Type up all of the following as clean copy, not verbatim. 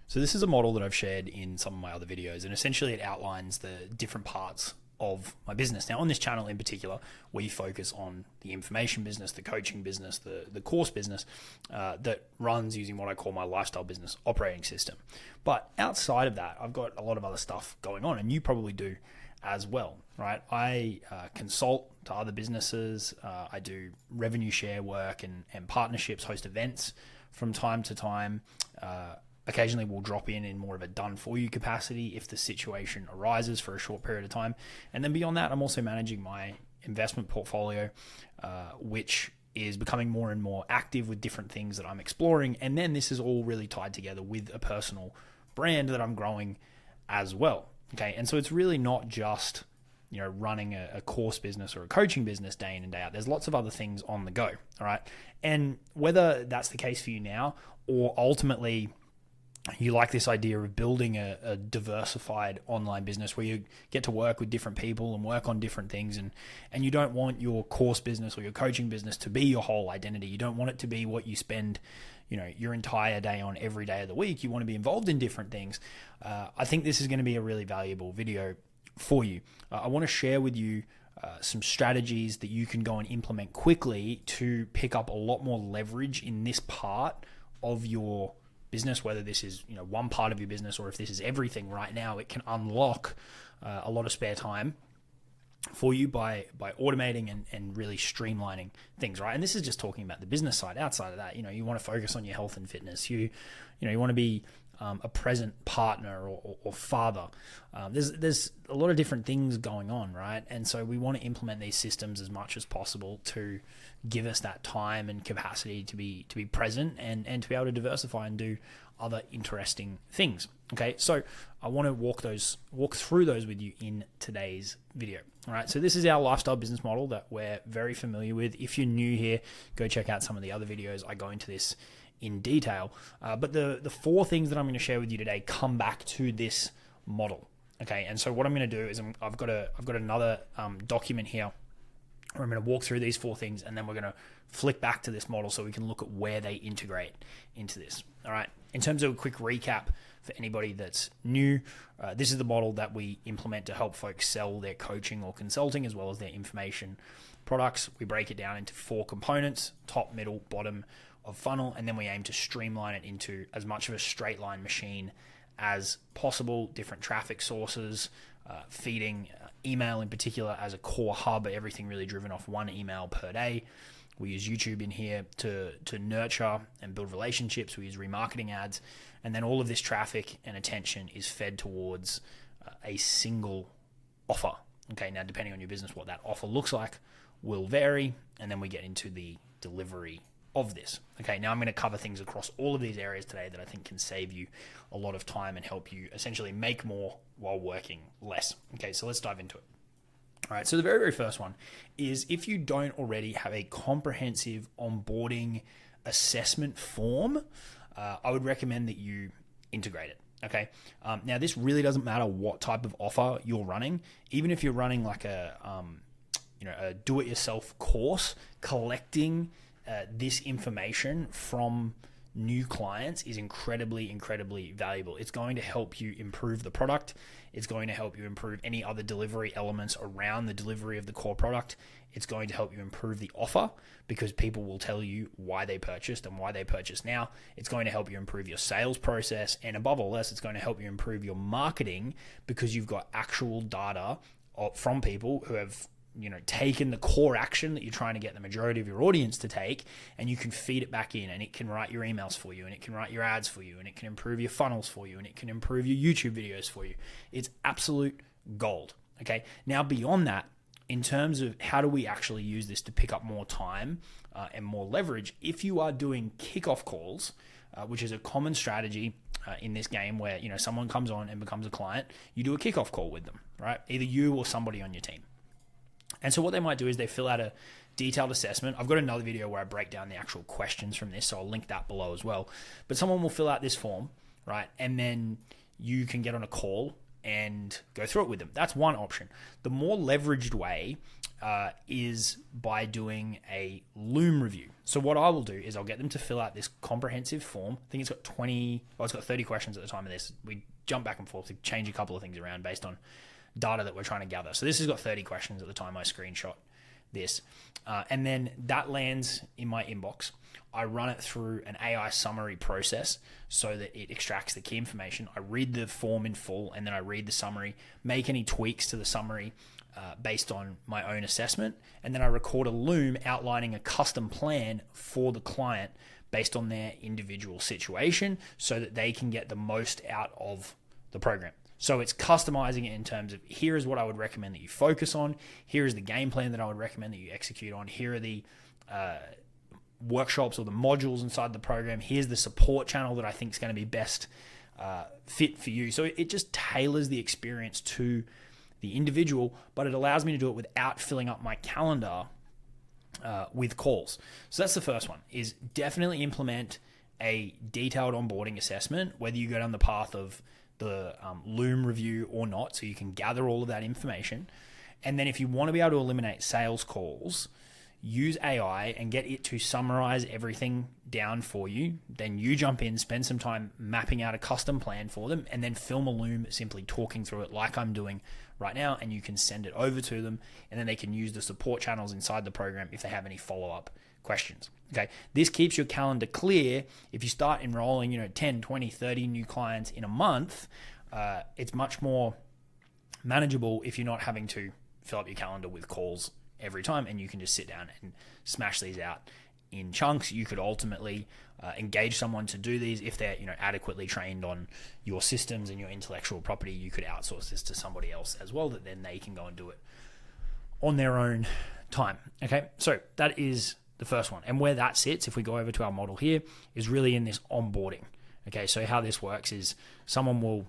So this is a model that I've shared in some of my other videos, and essentially it outlines the different parts of my business. Now on this channel in particular, we focus on the information business, the coaching business, the course business that runs using what I call my lifestyle business operating system. But outside of that, I've got a lot of other stuff going on, and you probably do as well, right? I consult to other businesses. I do revenue share work and partnerships, host events from time to time. Occasionally we'll drop in more of a done for you capacity if the situation arises for a short period of time. And then beyond that, I'm also managing my investment portfolio, which is becoming more and more active with different things that I'm exploring. And then this is all really tied together with a personal brand that I'm growing as well. Okay. And so it's really not just, running a course business or a coaching business day in and day out. There's lots of other things on the go. All right. And whether that's the case for you now, or ultimately you like this idea of building a diversified online business where you get to work with different people and work on different things, and you don't want your course business or your coaching business to be your whole identity. You don't want it to be what you spend your entire day on every day of the week. You want to be involved in different things. I think this is going to be a really valuable video for you. I want to share with you some strategies that you can go and implement quickly to pick up a lot more leverage in this part of your business, whether this is one part of your business or if this is everything right now. It can unlock a lot of spare time for you by automating and really streamlining things, right? And this is just talking about the business side. Outside of that, you want to focus on your health and fitness. You want to be a present partner or father. There's a lot of different things going on, right? And so we want to implement these systems as much as possible to give us that time and capacity to be present and to be able to diversify and do other interesting things. Okay, so I want to walk through those with you in today's video. All right, so this is our lifestyle business model that we're very familiar with. If you're new here, go check out some of the other videos. I go into this in detail, but the four things that I'm going to share with you today come back to this model. Okay, and so what I'm going to do is I've got another document here where I'm going to walk through these four things, and then we're going to flick back to this model so we can look at where they integrate into this. All right, in terms of a quick recap for anybody that's new, this is the model that we implement to help folks sell their coaching or consulting as well as their information products. We break it down into four components: top, middle, bottom of funnel, and then we aim to streamline it into as much of a straight line machine as possible. Different traffic sources, feeding email in particular as a core hub, everything really driven off one email per day. We use YouTube in here to nurture and build relationships. We use remarketing ads, and then all of this traffic and attention is fed towards a single offer. Okay, now depending on your business, what that offer looks like will vary, and then we get into the delivery of this. Okay, now I'm going to cover things across all of these areas today that I think can save you a lot of time and help you essentially make more while working less. Okay, so let's dive into it. All right, so the very, very first one is, if you don't already have a comprehensive onboarding assessment form, I would recommend that you integrate it. Okay, now this really doesn't matter what type of offer you're running. Even if you're running like a do-it-yourself course, collecting this information from new clients is incredibly, incredibly valuable. It's going to help you improve the product. It's going to help you improve any other delivery elements around the delivery of the core product. It's going to help you improve the offer because people will tell you why they purchased and why they purchased now. It's going to help you improve your sales process. And above all else, it's going to help you improve your marketing because you've got actual data from people who have taken the core action that you're trying to get the majority of your audience to take, and you can feed it back in, and it can write your emails for you, and it can write your ads for you, and it can improve your funnels for you, and it can improve your YouTube videos for you. It's absolute gold. Okay. Now beyond that, in terms of how do we actually use this to pick up more time and more leverage, if you are doing kickoff calls, which is a common strategy in this game where someone comes on and becomes a client, you do a kickoff call with them, right? Either you or somebody on your team. And so what they might do is they fill out a detailed assessment. I've got another video where I break down the actual questions from this, so I'll link that below as well. But someone will fill out this form, right? And then you can get on a call and go through it with them. That's one option. The more leveraged way is by doing a Loom review. So what I will do is I'll get them to fill out this comprehensive form. I think it's got 30 questions at the time of this. We jump back and forth to change a couple of things around based on data that we're trying to gather. So this has got 30 questions at the time I screenshot this. And then that lands in my inbox. I run it through an AI summary process so that it extracts the key information. I read the form in full, and then I read the summary, make any tweaks to the summary based on my own assessment, and then I record a Loom outlining a custom plan for the client based on their individual situation so that they can get the most out of the program. So it's customizing it in terms of, here is what I would recommend that you focus on. Here is the game plan that I would recommend that you execute on. Here are the workshops or the modules inside the program. Here's the support channel that I think is going to be best fit for you. So it just tailors the experience to the individual, but it allows me to do it without filling up my calendar with calls. So that's the first one, is definitely implement a detailed onboarding assessment, whether you go down the path of the Loom review or not, so you can gather all of that information. And then if you want to be able to eliminate sales calls, use AI and get it to summarize everything down for you. Then you jump in, spend some time mapping out a custom plan for them, and then film a Loom simply talking through it like I'm doing right now, and you can send it over to them, and then they can use the support channels inside the program if they have any follow-up questions. Okay, this keeps your calendar clear. If you start enrolling, 10, 20, 30 new clients in a month, it's much more manageable if you're not having to fill up your calendar with calls every time, and you can just sit down and smash these out in chunks. You could ultimately engage someone to do these if they're adequately trained on your systems and your intellectual property. You could outsource this to somebody else as well, that then they can go and do it on their own time. Okay, so that is the first one. And where that sits, if we go over to our model here, is really in this onboarding. Okay, so how this works is someone will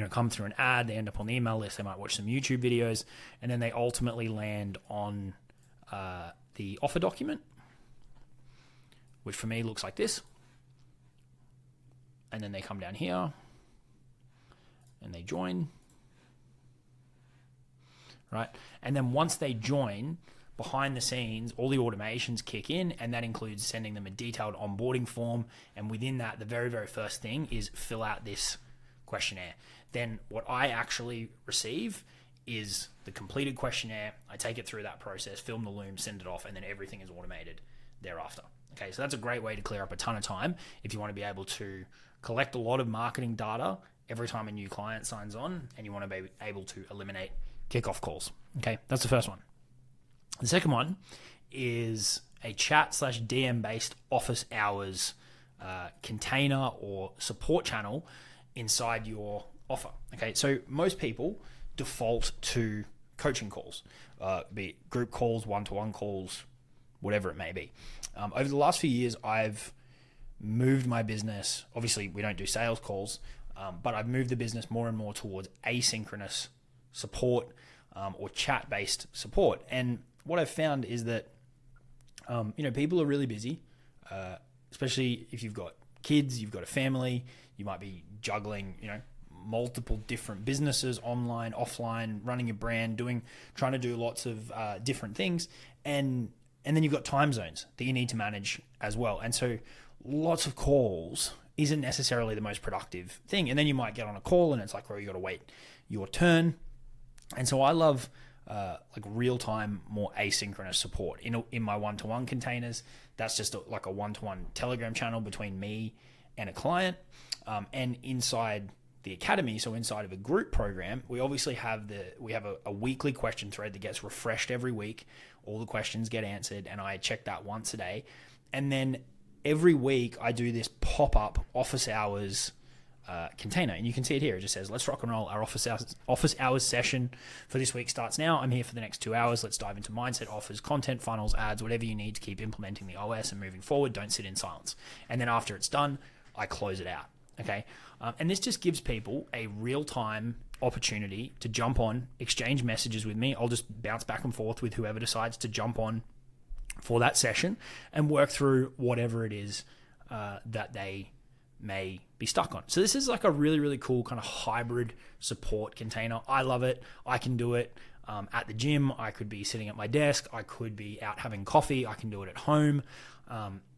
come through an ad, they end up on the email list, they might watch some YouTube videos, and then they ultimately land on the offer document, which for me looks like this. And then they come down here and they join, right? And then once they join, behind the scenes, all the automations kick in, and that includes sending them a detailed onboarding form. And within that, the very, very first thing is fill out this questionnaire. Then what I actually receive is the completed questionnaire. I take it through that process, film the Loom, send it off, and then everything is automated thereafter. Okay, so that's a great way to clear up a ton of time if you want to be able to collect a lot of marketing data every time a new client signs on, and you want to be able to eliminate kickoff calls. Okay, that's the first one. The second one is a chat/DM based office hours container or support channel inside your offer. Okay, so most people default to coaching calls, be it group calls, one-to-one calls, whatever it may be. Over the last few years, I've moved my business. Obviously, we don't do sales calls, but I've moved the business more and more towards asynchronous support or chat-based support. And what I've found is that, people are really busy, especially if you've got kids, you've got a family, you might be juggling, multiple different businesses, online, offline, running a brand, trying to do lots of different things. And then you've got time zones that you need to manage as well. And so lots of calls isn't necessarily the most productive thing. And then you might get on a call and it's like, well, you got to wait your turn. And so I love like real-time, more asynchronous support in my one-to-one containers. That's just like a one-to-one Telegram channel between me and a client. And inside the academy, so inside of a group program, we obviously have a weekly question thread that gets refreshed every week. All the questions get answered, and I check that once a day. And then every week I do this pop-up office hours container, and you can see it here. It just says, let's rock and roll. Our office hours session for this week starts now. I'm here for the next 2 hours. Let's dive into mindset, offers, content, funnels, ads, whatever you need to keep implementing the OS and moving forward. Don't sit in silence. And then after it's done, I close it out. Okay. And this just gives people a real-time opportunity to jump on, exchange messages with me. I'll just bounce back and forth with whoever decides to jump on for that session and work through whatever it is that they may be stuck on. So this is like a really, really cool kind of hybrid support container. I love it. I can do it at the gym. I could be sitting at my desk. I could be out having coffee. I can do it at home.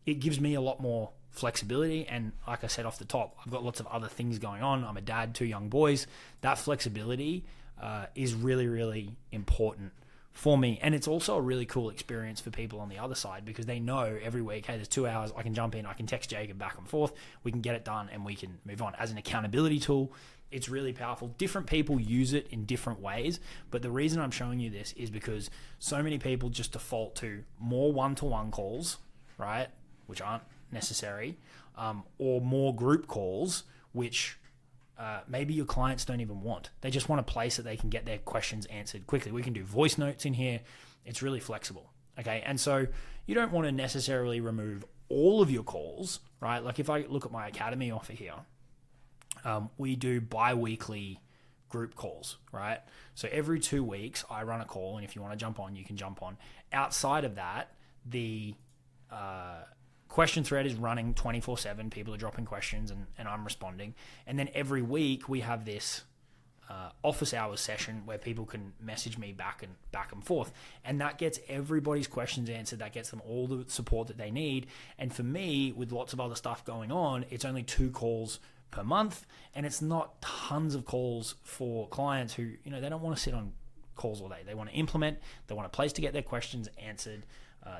It gives me a lot more flexibility. And like I said off the top, I've got lots of other things going on. I'm a dad, 2 young boys. That flexibility is really, really important for me. And it's also a really cool experience for people on the other side, because they know every week, hey, there's 2 hours, I can jump in, I can text Jacob back and forth, we can get it done and we can move on. As an accountability tool, it's really powerful. Different people use it in different ways, but the reason I'm showing you this is because so many people just default to more one-to-one calls, right, which aren't necessary, or more group calls, which maybe your clients don't even want. They just want a place that they can get their questions answered quickly. We can do voice notes in here. It's really flexible. Okay. And so you don't want to necessarily remove all of your calls, right? Like if I look at my academy offer here, we do bi-weekly group calls, right? So every 2 weeks I run a call, and if you want to jump on, you can jump on. Outside of that, the question thread is running 24/7. People are dropping questions and I'm responding. And then every week we have this office hours session where people can message me back and forth. And that gets everybody's questions answered. That gets them all the support that they need. And for me, with lots of other stuff going on, it's only 2 calls per month. And it's not tons of calls for clients who, they don't want to sit on calls all day. They want to implement. They want a place to get their questions answered.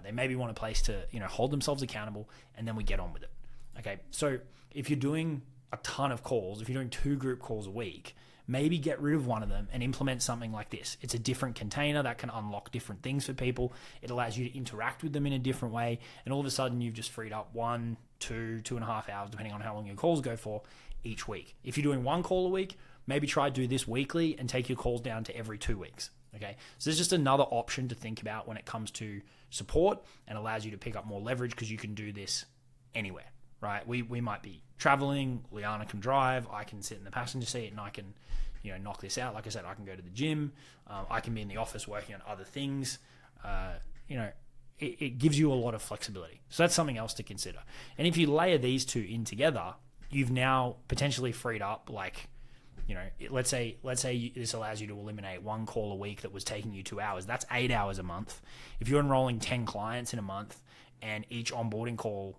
They maybe want a place to, hold themselves accountable, and then we get on with it. Okay. So if you're doing a ton of calls, if you're doing 2 group calls a week, maybe get rid of one of them and implement something like this. It's a different container that can unlock different things for people. It allows you to interact with them in a different way. And all of a sudden you've just freed up 1, 2, 2.5 hours, depending on how long your calls go for each week. If you're doing 1 call a week, maybe try do this weekly and take your calls down to every 2 weeks. Okay. So there's just another option to think about when it comes to support, and allows you to pick up more leverage because you can do this anywhere, right? We might be traveling, Liana can drive, I can sit in the passenger seat and I can, knock this out. Like I said, I can go to the gym, I can be in the office working on other things. It gives you a lot of flexibility. So that's something else to consider. And if you layer these 2 in together, you've now potentially freed up let's say this allows you to eliminate 1 call a week that was taking you 2 hours. That's 8 hours a month. If you're enrolling 10 clients in a month and each onboarding call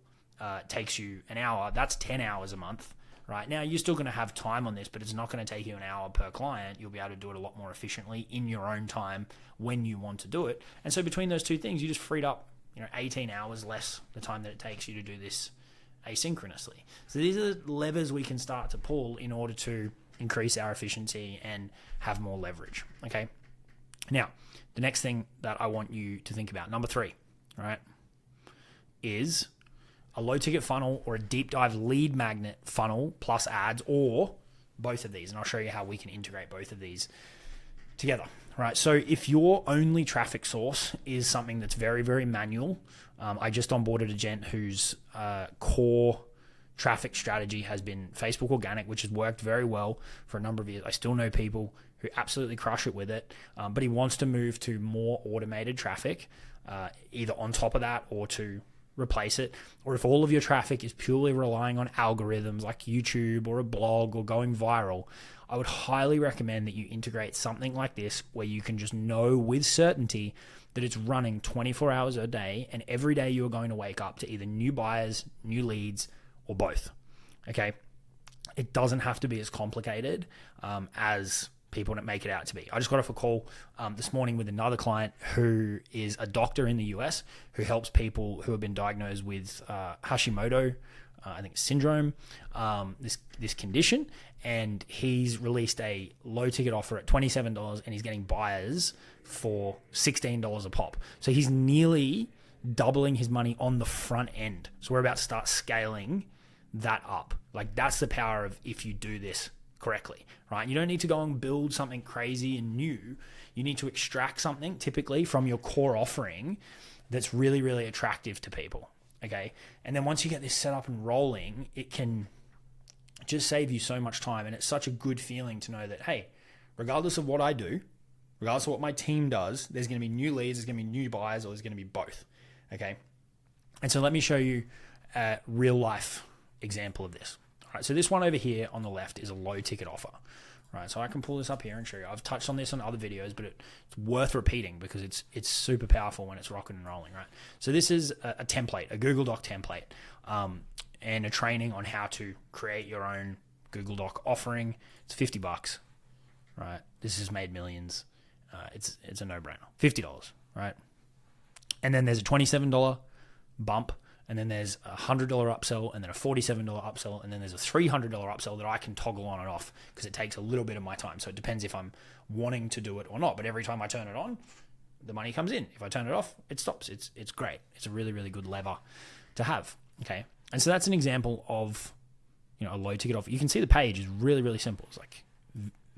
takes you an hour, that's 10 hours a month, right? Now, you're still going to have time on this, but it's not going to take you an hour per client. You'll be able to do it a lot more efficiently in your own time when you want to do it. And so between those 2 things, you just freed up 18 hours less the time that it takes you to do this asynchronously. So these are the levers we can start to pull in order to increase our efficiency and have more leverage. Okay. Now, the next thing that I want you to think about, number 3, all right, is a low ticket funnel or a deep dive lead magnet funnel plus ads, or both of these. And I'll show you how we can integrate both of these together. All right. So if your only traffic source is something that's very, very manual, I just onboarded a gent whose core traffic strategy has been Facebook organic, which has worked very well for a number of years. I still know people who absolutely crush it with it, but he wants to move to more automated traffic, either on top of that or to replace it. Or if all of your traffic is purely relying on algorithms like YouTube or a blog or going viral, I would highly recommend that you integrate something like this where you can just know with certainty that it's running 24 hours a day, and every day you are going to wake up to either new buyers, new leads, or both. Okay. It doesn't have to be as complicated as people make it out to be. I just got off a call this morning with another client who is a doctor in the US who helps people who have been diagnosed with Hashimoto, I think syndrome, this condition. And he's released a low ticket offer at $27 and he's getting buyers for $16 a pop. So he's nearly doubling his money on the front end. So we're about to start scaling that up. Like, that's the power of if you do this correctly, right? You don't need to go and build something crazy and new. You need to extract something typically from your core offering that's really, really attractive to people. Okay. And then once you get this set up and rolling, it can just save you so much time. And it's such a good feeling to know that, hey, regardless of what I do, regardless of what my team does, there's going to be new leads, there's going to be new buyers, or there's going to be both. Okay. And so let me show you a real life example of this. Right, so this one over here on the left is a low ticket offer. Right, so I can pull this up here and show you. I've touched on this on other videos, but it's worth repeating because it's super powerful when it's rocking and rolling, right? So this is a template, a Google Doc template, and a training on how to create your own Google Doc offering. It's $50, right? This has made millions. It's a no-brainer. $50, right? And then there's a $27 bump, and then there's a $100 upsell, and then a $47 upsell, and then there's a $300 upsell that I can toggle on and off because it takes a little bit of my time. So it depends if I'm wanting to do it or not. But every time I turn it on, the money comes in. If I turn it off, it stops. It's great. It's a really, really good lever to have. Okay. And so that's an example of, a low ticket offer. You can see the page is really, really simple. It's like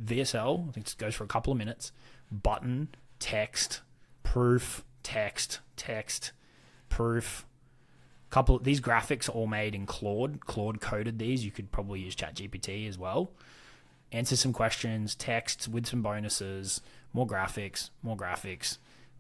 VSL, I think it goes for a couple of minutes, button, text, proof, text, proof. These graphics are all made in Claude. Claude coded these. You could probably use ChatGPT as well. Answer some questions, text with some bonuses, more graphics,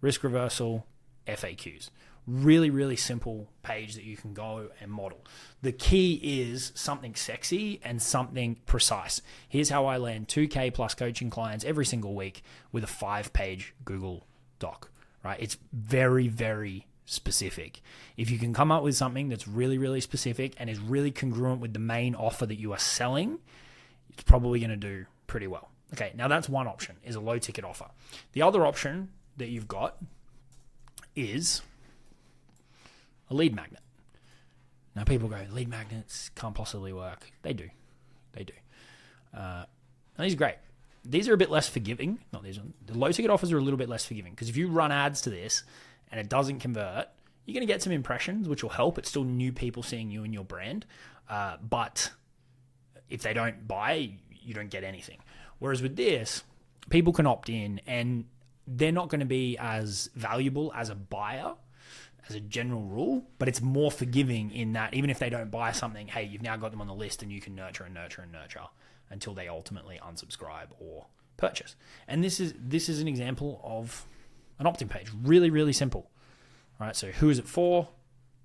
risk reversal, FAQs. Really, really simple page that you can go and model. The key is something sexy and something precise. Here's how I land 2K plus coaching clients every single week with a 5-page Google Doc, right? It's very, very specific. If you can come up with something that's really, really specific and is really congruent with the main offer that you are selling, it's probably going to do pretty well. Okay, now that's one option, is a low ticket offer. The other option that you've got is a lead magnet. Now people go, lead magnets can't possibly work. They do. And these are great. These are a bit less forgiving. Not these ones. The low ticket offers are a little bit less forgiving because if you run ads to this and it doesn't convert, you're going to get some impressions, which will help. It's still new people seeing you and your brand. But if they don't buy, you don't get anything. Whereas with this, people can opt in and they're not going to be as valuable as a buyer as a general rule, but it's more forgiving in that even if they don't buy something, hey, you've now got them on the list and you can nurture until they ultimately unsubscribe or purchase. And this is an example of an opt-in page. Really, really simple. All right, so who is it for?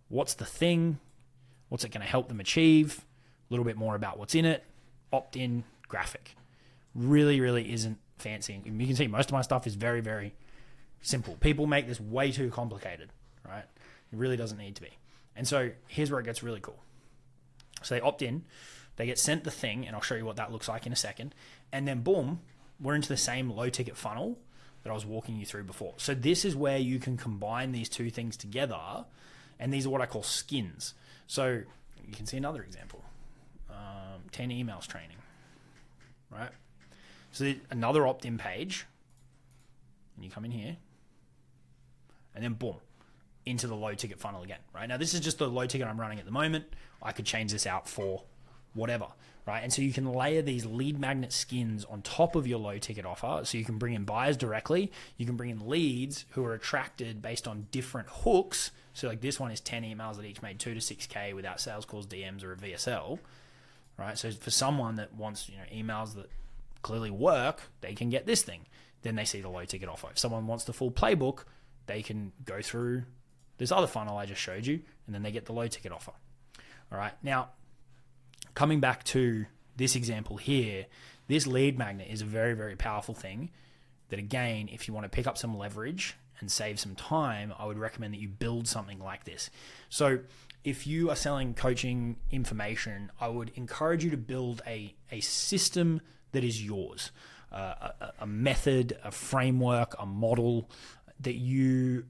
What's the thing? What's it going to help them achieve? A little bit more about what's in it. Opt-in graphic. Really, really isn't fancy. You can see most of my stuff is very, very simple. People make this way too complicated, right? It really doesn't need to be. And so here's where it gets really cool. So they opt in, they get sent the thing, and I'll show you what that looks like in a second. And then boom, we're into the same low ticket funnel that I was walking you through before. So this is where you can combine these two things together, and these are what I call skins. So you can see another example. 10 emails training, right? So another opt-in page, and you come in here, and then boom, into the low ticket funnel again, right? Now this is just the low ticket I'm running at the moment. I could change this out for whatever, right? And so you can layer these lead magnet skins on top of your low ticket offer. So you can bring in buyers directly. You can bring in leads who are attracted based on different hooks. So like this one is 10 emails that each made 2 to 6K without sales calls, DMs, or a VSL, right? So for someone that wants, emails that clearly work, they can get this thing. Then they see the low ticket offer. If someone wants the full playbook, they can go through this other funnel I just showed you, and then they get the low ticket offer. All right. Now, coming back to this example here, this lead magnet is a very, very powerful thing that, again, if you want to pick up some leverage and save some time, I would recommend that you build something like this. So if you are selling coaching information, I would encourage you to build a system that is yours, a method, a framework, a model that you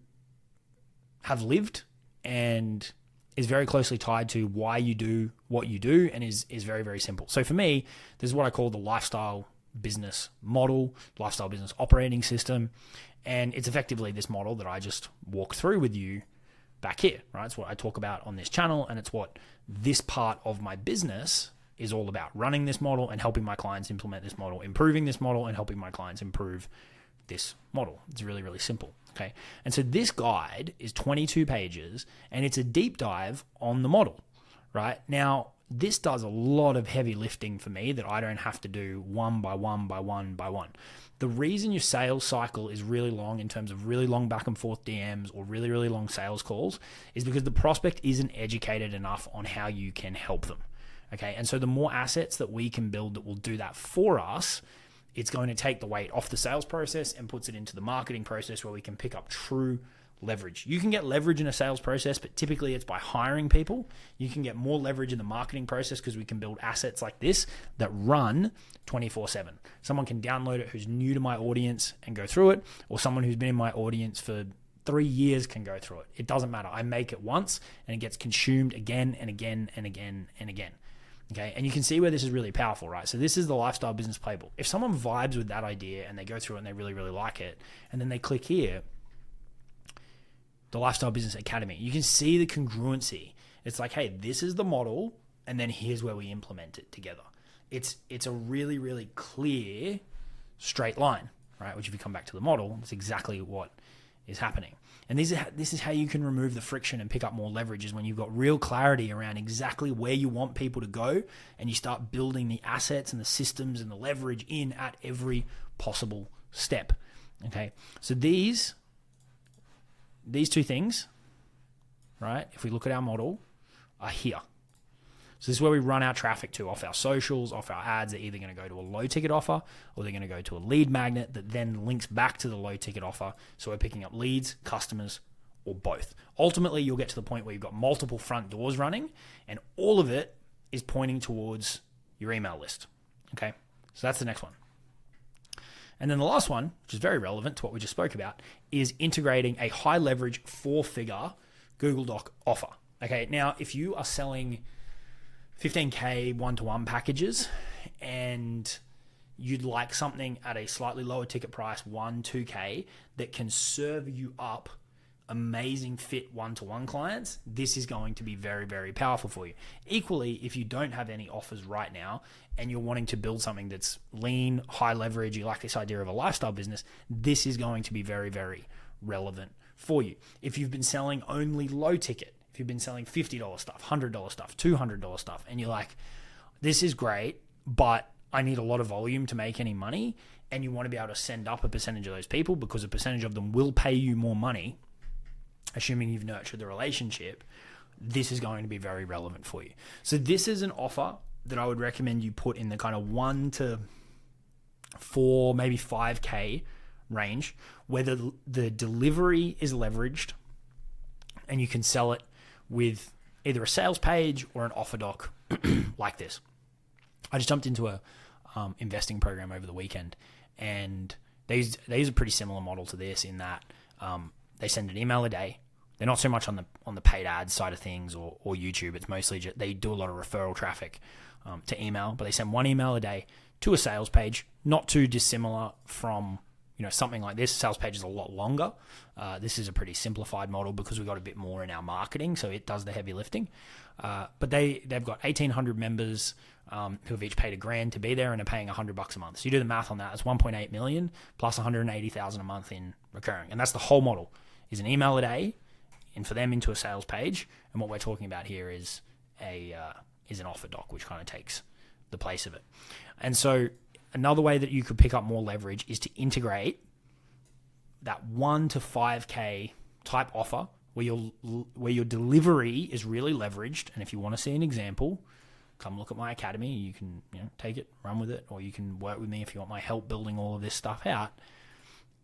have lived and is very closely tied to why you do what you do and is very, very simple. So for me, this is what I call the lifestyle business model, lifestyle business operating system. And it's effectively this model that I just walk through with you back here, right? It's what I talk about on this channel, and it's what this part of my business is all about: running this model and helping my clients implement this model, improving this model and helping my clients improve this model. It's really, really simple. Okay. And so this guide is 22 pages and it's a deep dive on the model, right? Now, this does a lot of heavy lifting for me that I don't have to do one by one by one by one. The reason your sales cycle is really long in terms of really long back and forth DMs or really, really long sales calls is because the prospect isn't educated enough on how you can help them. Okay. And so the more assets that we can build that will do that for us, it's going to take the weight off the sales process and puts it into the marketing process where we can pick up true leverage. You can get leverage in a sales process, but typically it's by hiring people. You can get more leverage in the marketing process because we can build assets like this that run 24/7. Someone can download it who's new to my audience and go through it, or someone who's been in my audience for 3 years can go through it. It doesn't matter. I make it once and it gets consumed again and again and again and again. Okay, and you can see where this is really powerful, right? So this is the lifestyle business playbook. If someone vibes with that idea and they go through it and they really, really like it, and then they click here, the Lifestyle Business Academy, you can see the congruency. It's like, hey, this is the model, and then here's where we implement it together. It's a really, really clear straight line, right? Which if you come back to the model, it's exactly what is happening. And this is how you can remove the friction and pick up more leverage, is when you've got real clarity around exactly where you want people to go, and you start building the assets and the systems and the leverage in at every possible step. Okay, so these two things, right, if we look at our model, are here. So this is where we run our traffic to, off our socials, off our ads. They're either going to go to a low ticket offer, or they're going to go to a lead magnet that then links back to the low ticket offer. So we're picking up leads, customers, or both. Ultimately, you'll get to the point where you've got multiple front doors running, and all of it is pointing towards your email list. Okay, so that's the next one. And then the last one, which is very relevant to what we just spoke about, is integrating a high leverage 4-figure Google Doc offer. Okay, now if you are selling 15K one-to-one packages and you'd like something at a slightly lower ticket price, 2K, that can serve you up amazing fit one-to-one clients, this is going to be very, very powerful for you. Equally, if you don't have any offers right now and you're wanting to build something that's lean, high leverage, you like this idea of a lifestyle business, this is going to be very, very relevant for you. If you've been selling only low ticket, if you've been selling $50 stuff, $100 stuff, $200 stuff, and you're like, this is great, but I need a lot of volume to make any money, and you want to be able to send up a percentage of those people because a percentage of them will pay you more money, assuming you've nurtured the relationship, this is going to be very relevant for you. So this is an offer that I would recommend you put in the kind of 1 to 4, maybe 5K range, where the delivery is leveraged and you can sell it with either a sales page or an offer doc like this. I just jumped into a investing program over the weekend, and they use a pretty similar model to this in that they send an email a day. They're not so much on the paid ads side of things or YouTube. It's mostly just, they do a lot of referral traffic to email, but they send one email a day to a sales page, not too dissimilar from something like this. Sales page is a lot longer. This is a pretty simplified model because we've got a bit more in our marketing, so it does the heavy lifting. But they've got 1,800 members who have each paid $1,000 to be there and are paying $100 a month. So you do the math on that. It's 1.8 million plus 180,000 a month in recurring, and that's the whole model. Is an email a day, and for them into a sales page. And what we're talking about here is an offer doc, which kind of takes the place of it. And so another way that you could pick up more leverage is to integrate that 1 to 5K type offer where your delivery is really leveraged. And if you want to see an example, come look at my academy. You can take it, run with it, or you can work with me if you want my help building all of this stuff out,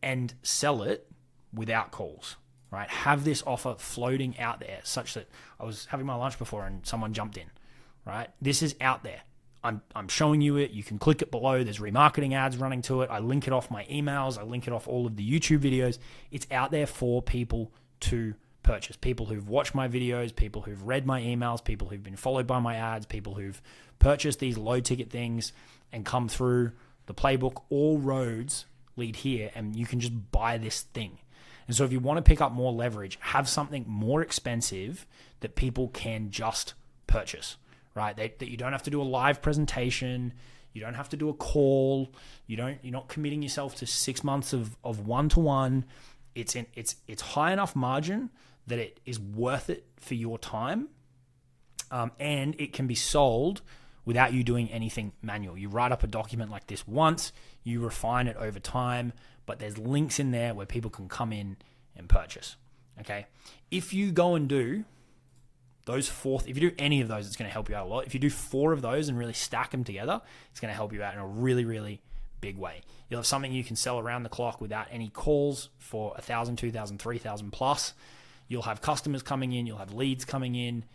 and sell it without calls, right? Have this offer floating out there such that I was having my lunch before and someone jumped in, right? This is out there. I'm showing you it. You can click it below. There's remarketing ads running to it. I link it off my emails. I link it off all of the YouTube videos. It's out there for people to purchase. People who've watched my videos, people who've read my emails, people who've been followed by my ads, people who've purchased these low ticket things and come through the playbook. All roads lead here, and you can just buy this thing. And so if you want to pick up more leverage, have something more expensive that people can just purchase, right? That you don't have to do a live presentation. You don't have to do a call. You're not committing yourself to 6 months of one-to-one. It's high enough margin that it is worth it for your time. And it can be sold without you doing anything manual. You write up a document like this once, you refine it over time, but there's links in there where people can come in and purchase. Okay. If you go and do if you do any of those, it's going to help you out a lot. If you do 4 of those and really stack them together, it's going to help you out in a really, really big way. You'll have something you can sell around the clock without any calls for 1,000, 2,000, 3,000 plus. You'll have customers coming in, you'll have leads coming in,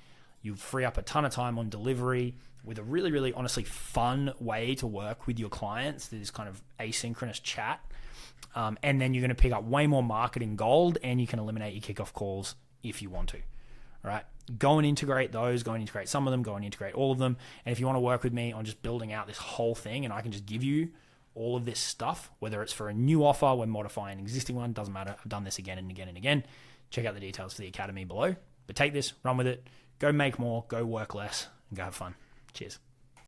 you free up a ton of time on delivery with a really, really honestly fun way to work with your clients, this kind of asynchronous chat. And then you're going to pick up way more marketing gold, and you can eliminate your kickoff calls if you want to. All right, go and integrate those, go and integrate some of them, go and integrate all of them. And if you want to work with me on just building out this whole thing, and I can just give you all of this stuff, whether it's for a new offer, we're modifying an existing one, doesn't matter. I've done this again and again and again. Check out the details for the academy below. But take this, run with it, go make more, go work less, and go have fun. Cheers.